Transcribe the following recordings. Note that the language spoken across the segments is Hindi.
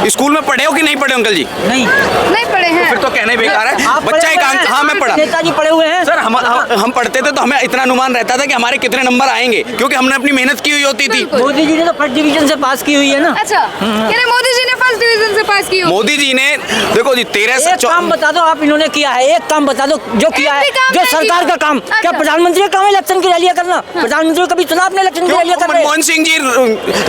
स्कूल में पढ़े हो कि नहीं पढ़े अंकल जी? नहीं पढ़े हैं। फिर तो कहने बेकार है। आप बच्चा पढ़े एक हुए हैं? हाँ मैं पढ़ा। नेताजी पढ़े हुए हैं सर हम पढ़ते थे तो हमें इतना अनुमान रहता था कि हमारे कितने नंबर आएंगे, क्योंकि हमने अपनी मेहनत की हुई होती थी। मोदी जी ने तो फर्स्ट डिवीजन से पास की हुई है ना। अच्छा, कह रहे मोदी जी ने फर्स्ट डिवीजन से पास की हो। मोदी जी ने देखो जी 13 से एक काम बता दो आप इन्होंने किया है, एक काम बता दो जो किया है, भी काम जो नहीं सरकार किया। का काम। अच्छा। क्या प्रधानमंत्री का काम है इलेक्शन की रैलियां करना? प्रधानमंत्री को कभी सुना आपने इलेक्शन की रैलियां कर रहे? मनमोहन सिंह जी,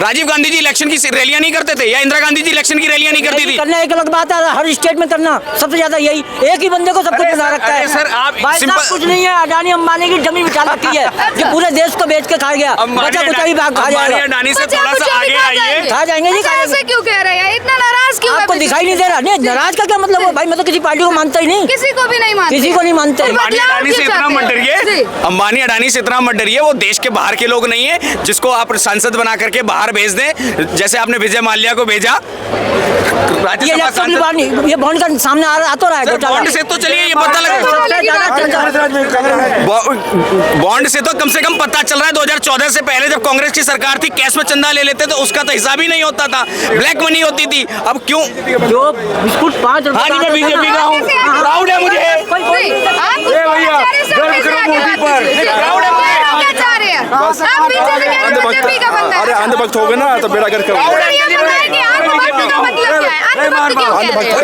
राजीव गांधी जी इलेक्शन की रैलियां नहीं करते थे, या इंदिरा गांधी जी इलेक्शन की रैलियां नहीं करती थी? करना एक अलग बात है, हर स्टेट में करना सबसे ज्यादा यही एक ही बंदे को सब कुछ बना रखा है। सर आप भाई साहब कुछ नहीं है, अडानी अंबानी की जमीन बिछा रखी है जो पूरे देश को बेच के खा गया, बचा कुछ भी भाग खा जाएगा। अडानी से थोड़ा सा आगे आइए। खा जाएंगे जी, खा ऐसे जाएंगे। क्यों कह रहे हैं? इतना नाराज क्यों है? आपको दिखाई नहीं दे रहा? नहीं, नाराज का क्या मतलब है भाई? मैं तो किसी पार्टी को मानता ही नहीं, किसी को भी नहीं मानते, किसी को नहीं मानते। अंबानी अडानी से इतना मत डरिए, अंबानी अडानी से इतना मत डरिए, वो देश के बाहर के लोग नहीं है जिसको आप सांसद बना करके बाहर भेज दें, जैसे आपने विजय माल्या को भेजा। ये इलेक्शन की बात नहीं, ये बॉन्ड का सामने आ तो रहा है घोटाला। बॉन्ड से तो चलिए ये पता बॉन्ड से तो कम से कम पता चल रहा है 2014 से पहले जब कांग्रेस की सरकार थी, कैश में चंदा ले लेते तो उसका तो हिसाब ही नहीं होता था, ब्लैक मनी होती थी। अब क्यों? जो बिस्कुट 5 रुपए हाँ जी, मैं बीजेपी का हूँ, प्राउड है मुझे। अरे अंधभक्त हो गए ना तो बेड़ा गर्क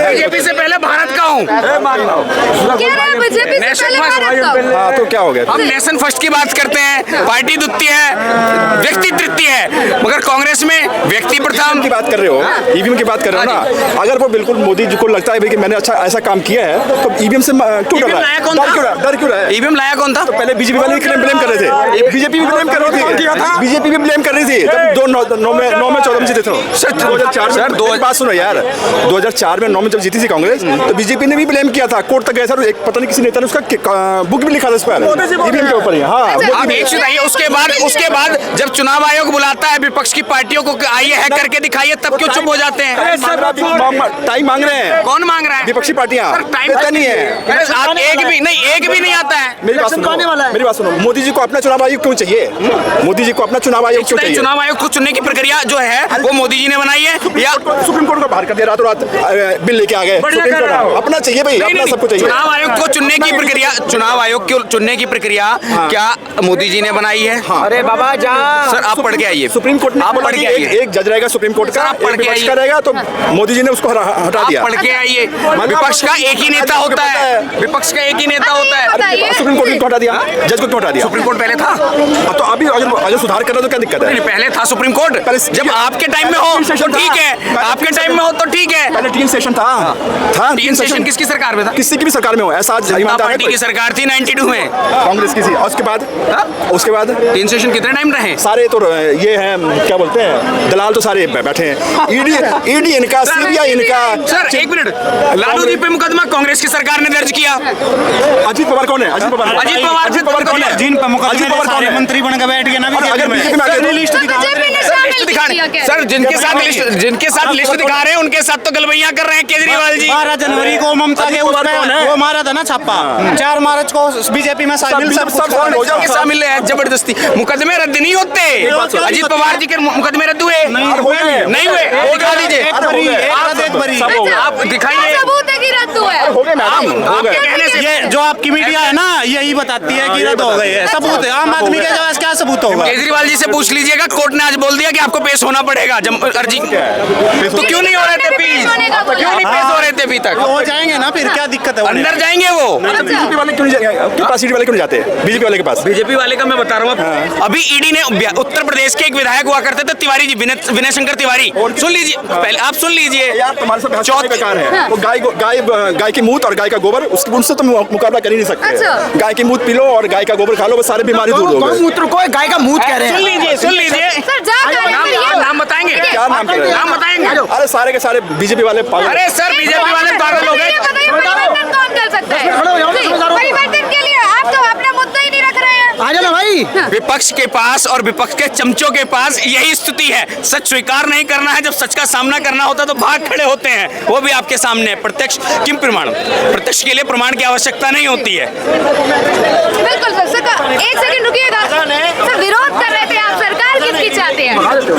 बीजेपी से पहले भारत का हूँ। हाँ तो क्या हो गया? हम नेशन फर्स्ट की बात करते हैं, पार्टी द्वितीय है, व्यक्ति तृतीय है, मगर कांग्रेस में व्यक्ति प्रथम की बात कर रहे हो, ईवीएम की बात कर रहे हो ना। अगर वो बिल्कुल मोदी जी को लगता है भाई कि मैंने अच्छा ऐसा काम किया है तो ईवीएम से क्यों डर रहा है? डर क्यों रहा है? ईवीएम लाया कौन था? तो पहले बीजेपी वाले ब्लेम कर रहे थे, बीजेपी भी ब्लेम कर रही थी, बीजेपी भी ब्लेम कर रही थी जब 2009 में 14 में जीते थे। 2004 में बात सुनो यार, 2004 में 9 में जब जीती थी कांग्रेस तो बीजेपी ने भी ब्लेम किया था, कोर्ट तक गया था, एक पता नहीं किसी नेता ने उसका बुक भी लिखा था उस पर ईवीएम के ऊपर ही। हाँ आप एक चीज आइए, उसके बाद जब चुनाव आयोग बुलाता है विपक्ष की पार्टियों को, आइए हैक करके दिखाइए, तब क्यों चुप हो जाते हैं? टाइम मांग रहे हैं। कौन मांग रहा है? विपक्षी पार्टियां। टाइम पता नहीं है, आप एक भी नहीं आता है। मेरी बात सुनो, मोदी जी को अपना चुनाव आयोग क्यों चाहिए? मोदी जी को अपना चुनाव आयोग क्यों चाहिए? चुनाव आयोग को चुनने की प्रक्रिया जो है वो मोदी जी ने बनाई है, या सुप्रीम कोर्ट को बाहर कर दिया, रातों रात बिल लेके आ गए। अपना चाहिए भाई, अपना सबको चाहिए। चुनाव आयोग को चुनने की प्रक्रिया, चुनाव आयोग को चुनने की प्रक्रिया क्या मोदी जी ने बनाई है? अरे बाबा जा सर आप पढ़ के आइए, सुप्रीम कोर्ट आप पढ़ के आइए, एक जज रहेगा सुप्रीम कोर्ट का, आप पढ़ के आइए, रहेगा तो मोदी जी ने उसको हटा दिया। पढ़ के आइए, विपक्ष का एक ही नेता होता है, विपक्ष का एक ही नेता होता है। सुप्रीम कोर्ट को हटा दिया, जज को क्यों हटा दिया? सुप्रीम कोर्ट पहले था तो अभी अगर सुधार कर रहा तो क्या दिक्कत है? पहले था सुप्रीम कोर्ट, जब आपके टाइम में हो तो ठीक है, आपके टाइम में हो तो ठीक है। पहले टीन सेशन था टीन सेशन किसकी सरकार में था? किसी की भी सरकार में हो, ऐसा जनता पार्टी की सरकार थी 92 में, कांग्रेस की थी। उसके बाद टीन सेशन कितने टाइम रहे? सारे तो ये है क्या बोलते हैं, दलाल तो सारे बैठे हैं, ईडी इनका, सीबीआई इनका। सर एक मिनट, लालू जी पे मुकदमा कांग्रेस की सरकार ने दर्ज किया। अजीत पवार कौन है? अजीत पवार कौन है? जिन पर मुकदमे पवार कौन है? मंत्री बन के बैठ गए ना अगर बीजेपी में आ गए लिस्ट सर जिनके साथ लिस्ट दिखा रहे हैं उनके साथ तो गलबैया कर रहे हैं केजरीवाल जी। 12 जनवरी को ममता के वो मारा था ना छापा, 4 मार्च को बीजेपी में शामिल शामिल है जबरदस्ती। मुकदमे रद्द नहीं होते, अजीत पवार जी के मुकदमे रद्द हुए नहीं हुए? दिखा दीजिए, आप दिखाइए सबूत है कि रद्द हुआ है। आपके कहने से। ये जो आपकी मीडिया है ना यही बताती है कि रद्द हो गई है, सबूत है। आम आदमी के पास क्या सबूत होगा? केजरीवाल जी से पूछ लीजिएगा, कोर्ट ने आज बोल दिया कि आपको पेश होना पड़ेगा अर्जी। तो क्यों नहीं हो रहे थे पेश? क्यों नहीं पेश हो रहे थे अभी तक? हो जाएंगे ना, फिर क्या दिक्कत है? अंदर जाएंगे वो। बीजेपी वाले क्यों नहीं जाते? बीजेपी वाले के पास, बीजेपी वाले का मैं बता रहा हूँ, अभी ईडी ने उत्तर प्रदेश के एक विधायक हुआ करते थे तिवारी जी, विनय शंकर तिवारी, सुन लीजिए पहले, आप सुन लीजिए। तुम्हारे साथ चौथ बेकार है, वो गाय की मूत और गाय का गोबर, उनसे तो मुकाबला कर ही नहीं सकते। गाय की मूत पी लो और गाय का गोबर खा लो, वो सारे बीमारी दूर हो गए। मूत्र को गाय का मूत कह रहे हैं। सुन लीजिए नाम बताएंगे, क्या नाम कह रहे हैं? नाम बताएंगे। अरे सारे के सारे बीजेपी वाले पागल। अरे सर बीजेपी वाले पागल हो गए। परिवर्तन कौन कर सकता है? परिवर्तन के लिए आप तो अपना मुद्दा ही नहीं रख रहे हैं। आ जाना भाई। विपक्ष के पास और विपक्ष के चमचों के पास यही स्थिति है, सच स्वीकार नहीं करना है, जब सच का सामना करना होता है तो भाग खड़े होते हैं। वो भी आपके सामने प्रत्यक्ष किम प्रमाण, प्रत्यक्ष के लिए प्रमाण की आवश्यकता नहीं होती है। बिल्कुल सर, एक सेकंड रुकिएगा सर, विरोध कर रहे थे आप, सरकार किसकी चाहते हैं?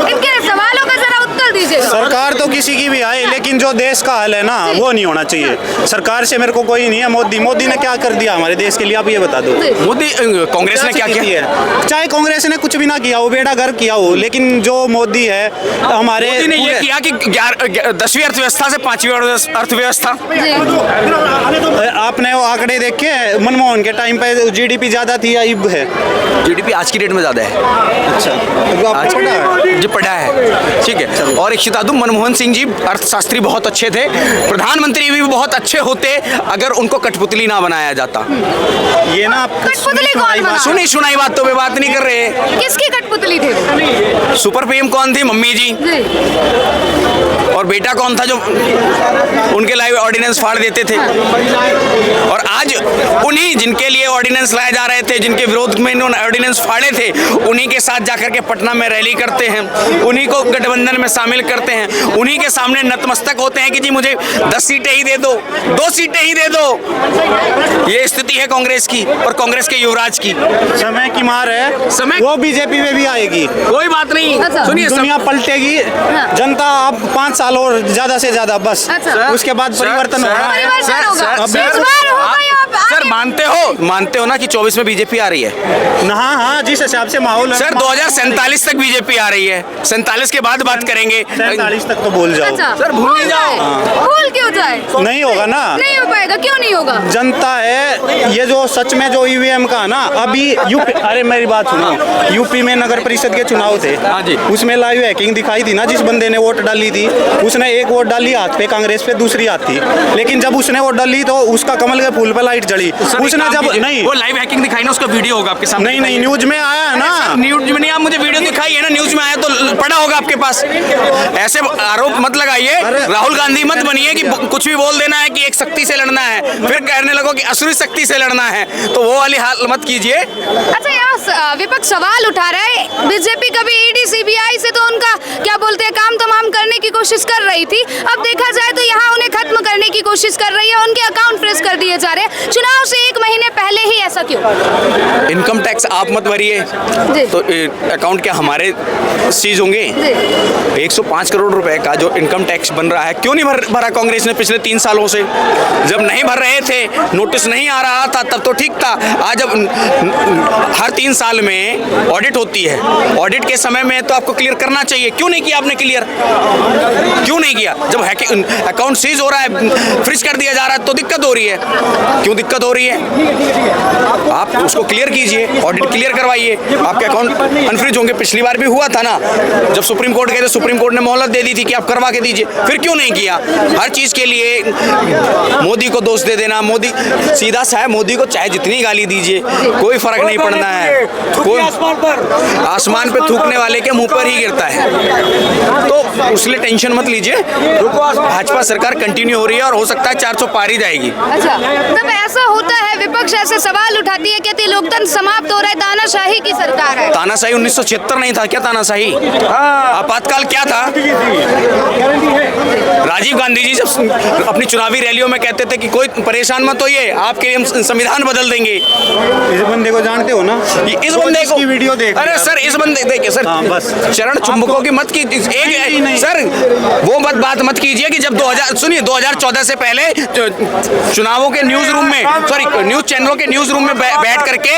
इनके सवालों का जरा उत्तर दीजिए। सरकार तो किसी की भी आए, लेकिन जो देश का हाल है ना वो नहीं होना चाहिए। सरकार से मेरे को कोई नहीं है। मोदी ने क्या कर दिया हमारे देश के लिए, आप ये बता दो। मोदी कांग्रेस ने क्या किया है? चाहे कांग्रेस ने कुछ भी ना किया हो, बेड़ा घर किया हो, लेकिन जो मोदी है हमारे मोदी ने ये किया कि 10वीं अर्थव्यवस्था से 5वीं अर्थव्यवस्था। आपने वो आंकड़े देखे हैं? मनमोहन के टाइम पे जीडीपी ज्यादा थी या अब है? जीडीपी आज की डेट में ज्यादा है। अच्छा, तो आप पढ़ा है? जी पढ़ा है, ठीक है। और एक बता दूं, मनमोहन सिंह जी अर्थशास्त्री बहुत अच्छे थे, प्रधानमंत्री भी बहुत अच्छे होते अगर उनको कठपुतली ना बनाया जाता। ये ना कठपुतली कौन बना? सुनी सुनाई बात तो वे बात नहीं कर रहे। किसकी कठपुतली थी वो? सुपर पीएम कौन थी? मम्मी जी। और बेटा कौन था जो उनके लाइव ऑर्डिनेंस फाड़ देते थे? और आज उन्हीं जिनके लिए ऑर्डिनेंस लाए जा रहे थे, जिनके विरोध में इन्होंने ऑर्डिनेंस फाड़े थे, उन्हीं के साथ जाकर के पटना में रैली करते हैं, उन्हीं को गठबंधन में शामिल करते हैं, उन्हीं के सामने नतमस्तक होते हैं कि जी मुझे 10 सीटें ही दे दो, 2 सीटें ही दे दो। ये स्थिति है कांग्रेस की और कांग्रेस के युवराज की। समय की मार है, समय वो बीजेपी में भी आएगी, कोई बात नहीं। अच्छा। सुनिए, दुनिया पलटेगी, जनता अब 5 साल और ज्यादा से ज्यादा बस, अच्छा। उसके बाद परिवर्तन होगा। परिवर्तन होगा। सर, इस बार होगा या अब सर आगे? मानते हो ना कि 24 में बीजेपी आ रही है? हाँ हाँ, जिस हिसाब से माहौल है। सर 2047 तक बीजेपी आ रही है, 47 के बाद बात करेंगे। 47 तक तो भूल जाओ। अच्छा, सर, भूल नहीं जाओ। जाए। भूल क्यों जाए? नहीं होगा ना, नहीं हो पाएगा, क्यों नहीं होगा? जनता है ये जो सच में जो ईवीएम का ना अभी यूपी, अरे मेरी बात सुनो, यूपी में नगर परिषद के चुनाव थे, हाँ जी। उसमें लाइव हैकिंग दिखाई थी ना, जिस बंदे ने वोट डाली थी उसने एक वोट डाली हाथ पे कांग्रेस पे, दूसरी हाथ थी, लेकिन जब उसने वोट डाली तो उसका कमल के फूल पे लाइट जली। उसने जब नहीं, वो लाइव हैकिंग दिखाई ना, उसका वीडियो होगा आपके सामने। नहीं न्यूज में आया है ना। न्यूज में नहीं, आप मुझे वीडियो दिखाई है ना, न्यूज में आया तो पड़ा होगा आपके पास। ऐसे आरोप मत लगाइए, राहुल गांधी मत बनिए कि कुछ भी बोल देना है कि एक शक्ति से लड़ना है, फिर कहने लगो कि असुरी शक्ति से लड़ना है, तो वो वाली हाल मत कीजिए। अच्छा, यहाँ विपक्ष सवाल उठा रहा है, बीजेपी कभी ईडी सीबीआई से तो उनका क्या बोलते हैं काम तमाम करने की कोशिश कर रही थी, अब देखा जाए तो यहाँ उन्हें खत्म करने की कोशिश कर रही है, उनके अकाउंट फ्रीज कर दिए जा रहे हैं। चुनाव से 1 महीने पहले ही, ऐसा क्यों? इनकम टैक्स आप मत भरिए तो अकाउंट क्या हमारे सीज होंगे? 105 करोड़ रुपए का जो इनकम टैक्स बन रहा है, क्यों नहीं भरा कांग्रेस ने पिछले 3 सालों से? जब नहीं भर रहे थे, नोटिस नहीं आ रहा था, तब तो ठीक था। आज जब हर 3 साल में ऑडिट होती है, ऑडिट के समय में तो आपको क्लियर करना चाहिए, क्यों नहीं किया आपने क्लियर? क्यों नहीं किया? जब अकाउंट सीज हो रहा है, फ्रीज कर दिया जा रहा है, तो दिक्कत हो रही है। क्यों दिक्कत हो रही है? आप उसको क्लियर कीजिए, ऑडिट क्लियर करवाइए, आपके अकाउंट अनफ्रीज होंगे। पिछली बार भी हुआ था ना, जब सुप्रीम कोर्ट गए थे, सुप्रीम कोर्ट ने मोहलत दे दी थी कि आप करवा के दीजिए, फिर क्यों नहीं किया? हर चीज के लिए मोदी को दोष दे देना, मोदी सीधा सा है, मोदी को चाहे जितनी गाली दीजिए कोई फर्क नहीं पड़ना है, कोई आसमान पे थूकने वाले के मुंह पर ही गिरता है, तो उसलिए टेंशन मत लीजिए। भाजपा सरकार कंटिन्यू हो रही है और हो सकता है 400 पार ही जाएगी। अच्छा, तब ऐसा होता है, विपक्ष ऐसे सवाल उठाती है, कहती है लोकतंत्र समाप्त हो रहा है, तानाशाही की सरकार है। तानाशाही 1976 नहीं था क्या? तानाशाही आपातकाल क्या था? राजीव गांधी जी जब अपनी चुनावी रैलियों में कहते थे कि कोई परेशान मत होइए, आपके लिए हम संविधान बदल देंगे। इस बंदे को जानते हो ना? इस बंदे को वीडियो देख, अरे सर इस बंदे देखिए सर, बस चरण चुंबकों की मत की एक सर वो बात मत कीजिए कि जब 2014 से पहले चुनावों के न्यूज रूम में, सॉरी न्यूज चैनलों के न्यूज रूम में बैठ करके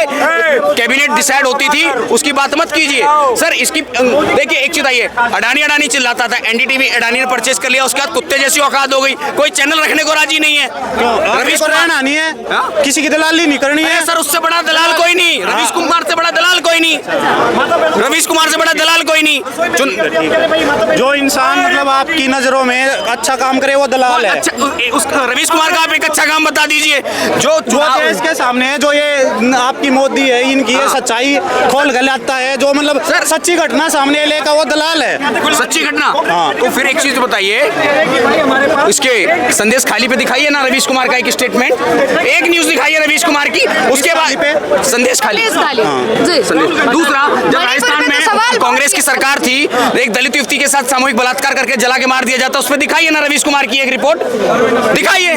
कैबिनेट डिसाइड होती थी, उसकी बात मत कीजिए सर। इसकी देखिए एक चीज आई है, अडानी चिल्लाता था, एनडीटीवी अडानी ने परचेज कर लिया, उसके बाद कुत्ते जैसी औकात हो गई, कोई चैनल रखने को राजी नहीं है। रवीश कुमार नहीं है, किसी की दलाली नहीं करनी है सर, उससे बड़ा दलाल कोई नहीं, रवीश कुमार से बड़ा दलाल कोई नहीं, रवीश कुमार से बड़ा दलाल कोई नहीं। जो इंसान मतलब आपकी नजरों में अच्छा काम करे वो दलाल है। रवीश कुमार का आप एक अच्छा काम बता दीजिए जो देश के सामने है, जो ये आपकी मोदी है, इनकी ये सच्चाई खोल कर लाता है, जो मतलब सच्ची घटना सामने लेकर वो दलाल है। सच्ची घटना। तो फिर एक चीज बताइए इसके संदेश खाली पे दिखाइए ना रवीश कुमार का एक स्टेटमेंट, एक न्यूज दिखाइए रवीश कुमार की, उसके बाद संदेश खाली। जी। दूसरा, जब राजस्थान तो सवाल में कांग्रेस की सरकार थी, एक दलित युवती के साथ सामूहिक बलात्कार करके जला के मार दिया जाता, उसमें दिखाइए ना रवीश कुमार की एक रिपोर्ट दिखाइए।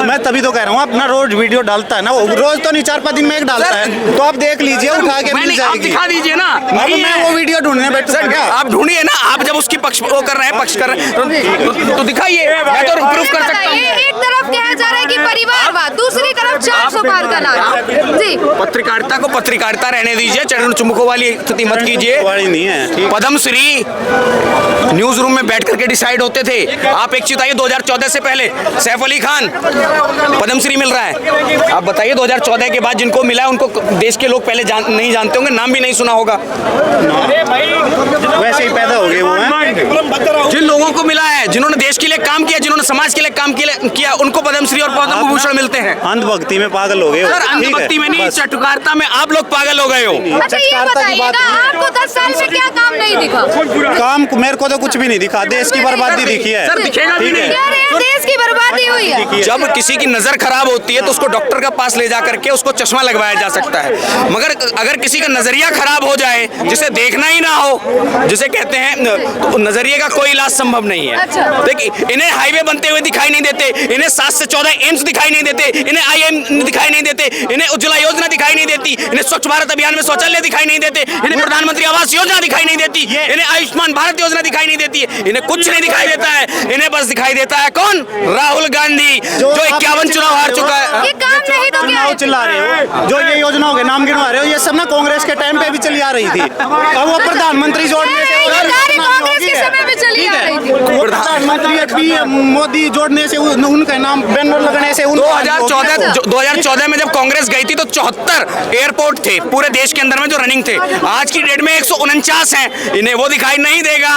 मैं तभी तो कह रहा हूँ, अपना रोज वीडियो डालता है ना, वो रोज तो नहीं 4-5 दिन में एक डालता है, तो आप देख लीजिए, उठा के मिल आप जाएगी। दिखा दीजिए ना। अब मैं वो वीडियो ढूंढने बैठा क्या? आप ढूंढिए ना, आप जब उसकी पक्ष वो कर रहे हैं, पक्ष कर रहे हैं तो दिखाइए, मैं तो प्रूफ कर सकता हूँ। एक तरफ कहा जा रहा है कि परिवारवाद, दूसरी तरफ 400 पार का नारा। जी। पत्रकारिता को पत्रकारिता रहने दीजिए, चरण चुम्बकों वाली स्थिति मत कीजिए। वाली नहीं है। पद्मश्री न्यूज रूम में बैठ करके डिसाइड होते थे। आप एक चीज बताइए, 2014 से पहले सैफ अली खान पद्मश्री मिल रहा है, आप बताइए 2014 के बाद जिनको मिला है उनको देश के लोग पहले नहीं जानते होंगे, नाम भी नहीं सुना होगा। वैसे ही पैदा हो गए वो हैं। जिन लोगों को मिला है, जिन्होंने देश के लिए काम किया, जिन्होंने समाज के लिए काम किया, उनको पद्मश्री और पद्म भूषण मिलते हैं। अंधभक्ति में पागल हो गए। सर अंधभक्ति में नहीं, चटुकारिता में आप लोग पागल हो गए हो। अच्छा ये बताइएगा, आपको 10 साल में क्या काम नहीं दिखा? काम मेरे को तो कुछ भी नहीं दिखा, देश की बर्बादी दिखी है। सर दिखेगा भी नहीं। कह रहे हैं देश की बर्बादी हुई है। जब किसी की नजर खराब होती है तो उसको डॉक्टर के पास ले जा करके उसको चश्मा लगवाया जा सकता है, मगर अगर किसी का नजरिया खराब हो जाए, जिसे देखना ही ना हो, जिसे कहते हैं, तो नजरिए का कोई इलाज संभव नहीं है। अच्छा। देखिए, इन्हें हाईवे बनते हुए दिखाई नहीं देते, इन्हें 7 से 14 एम्स दिखाई नहीं देते, इन्हें IIM दिखाई नहीं देते, इन्हें उज्ज्वला योजना दिखाई नहीं देती, इन्हें स्वच्छ भारत अभियान में शौचालय दिखाई नहीं देते, इन्हें प्रधानमंत्री आवास योजना दिखाई नहीं देती, इन्हें आयुष्मान भारत योजना दिखाई नहीं देती, इन्हें कुछ नहीं दिखाई देता है। इन्हें बस दिखाई देता है कौन? राहुल गांधी, जो 51 चुनाव हार चुका है। ये काम नहीं तो क्या है? चिल्ला रहे हो, जो ये योजनाओं के नाम गिनवा रहे हो, ये सब ना कांग्रेस के टाइम पे भी चली आ रही थी। अब वो प्रधानमंत्री जोड़ने से कांग्रेस के समय में चली आ रही थी। प्रधानमंत्री मोदी जोड़ने से उनका नाम बैनर लगने से 2014 में जब कांग्रेस गई थी तो 74 एयरपोर्ट थे पूरे देश के अंदर में जो रनिंग थे। आज की डेट में 149 हैं। इन्हें वो दिखाई नहीं देगा।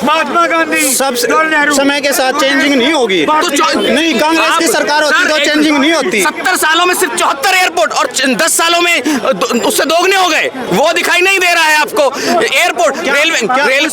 महात्मा गांधी सब समय के साथ चेंजिंग नहीं होगी। नहीं, कांग्रेस की सरकार होती तो चेंजिंग नहीं होती। 70 सालों में सिर्फ 74 एयरपोर्ट और 10 सालों में उससे दोगुने हो गए। वो दिखाई नहीं दे रहा है आपको। एयरपोर्ट रेल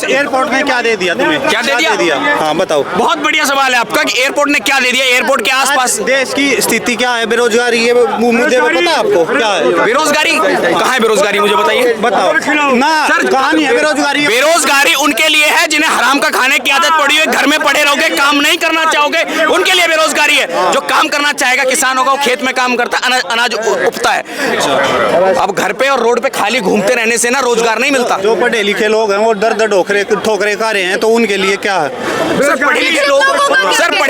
एयरपोर्ट ने क्या दे दिया तुम्हें? क्या दे दिया? हाँ बताओ। बहुत बढ़िया सवाल है आपका कि एयरपोर्ट ने क्या दे दिया। एयरपोर्ट के आसपास देश की स्थिति क्या है? बेरोजगारी के मुद्दे पे पता है आपको क्या है? बेरोजगारी कहाँ है? बेरोजगारी मुझे बताइए। बताओ ना सर, कहाँ नहीं है बेरोजगारी? बेरोजगारी उनके लिए है जिन्हें हराम का खाने की आदत पड़ी है, घर में पड़े रहोगे, काम नहीं करना चाहोगे, उनके लिए बेरोजगारी है। जो काम करना चाहेगा, किसान होगा, वो खेत में काम करता है, अनाज उगता है। अब घर पे और रोड पे खाली घूमते रहने से ना रोजगार नहीं मिलता। जो पढ़े लिखे लोग हैं वो दर ठोकरे खा रहे हैं, तो उनके लिए क्या है? सर पढ़े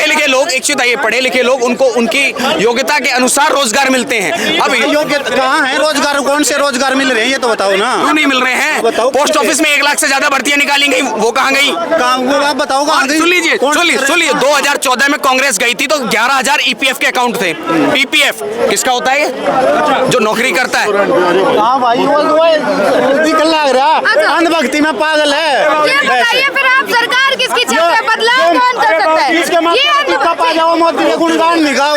लिखे लोग एक चीज है, पढ़े लिखे लोग उनको उनकी योग्यता के अनुसार रोजगार मिलते हैं। अब योग्यता कहाँ है? रोजगार कौन से रोजगार मिल रहे हैं ये तो बताओ ना। क्यों नहीं मिल रहे हैं? बताओ। पोस्ट ऑफिस में 1 लाख से ज्यादा भर्तियां निकाली गई, वो कहाँ गई? वो आप बताओ कहाँ गई? सुन लीजिए 2014 में कांग्रेस गई थी तो 11,000 EPF के अकाउंट थे। PPF किसका होता है? जो नौकरी करता है। हाँ भाई, वो निकल लग रहा अंधभक्ति में पागल है। ये बताइए फिर आप सरकार किसकी चाहते हैं? बदलाव कौन कर सकता है? इसके मतलब मोदी के गुणगान निकाल